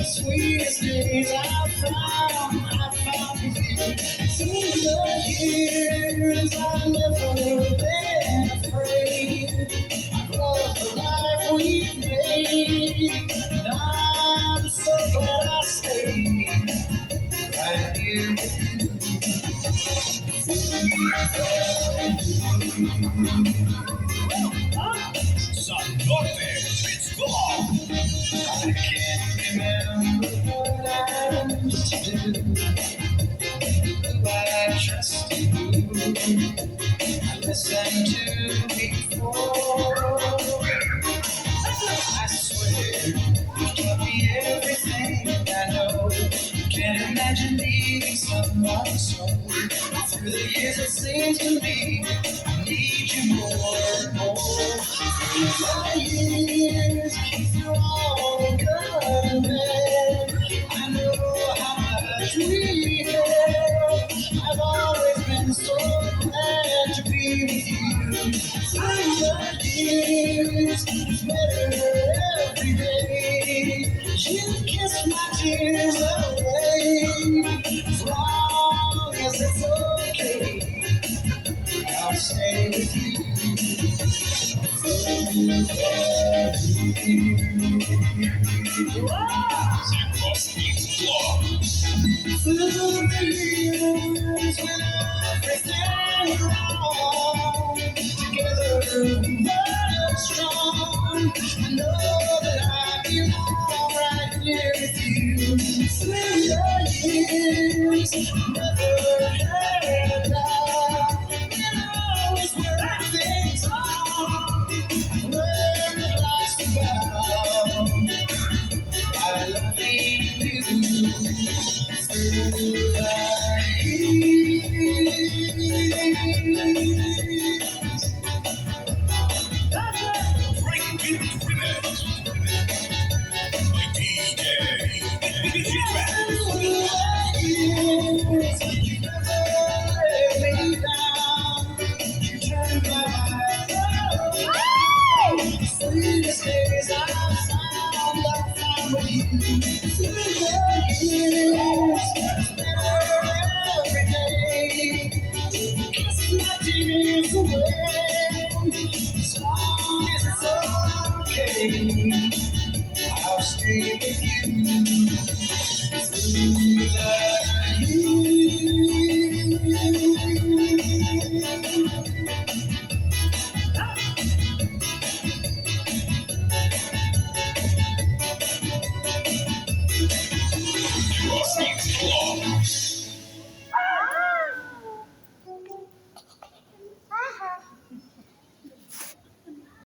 Sweetest days I found with you. Through the years, I've never been afraid. I love the life we've made, and I'm so glad I stayed right here with you. Norte, it's gone. I can't remember what I used to do. I trust you. I listened to before. I swear you taught me everything I know. Can't imagine leaving someone so. Through the years it seems to me I need you more and more. Through the years, through all good and bad, I know how much we have. I've always been so glad to be with you. Through the years, it's better every day. You kiss my tears away. As long as it's okay, I'll stay with you. Through the years when everything wrong, together but strong, I know that I belong right here with you. Through the years, never had a doubt, and always work things out. Where life's about, I love you through the years. Sweetest days I found with you. Through the years, every day, kiss my tears away. As long as it's okay, I'll stay with you. Through the years.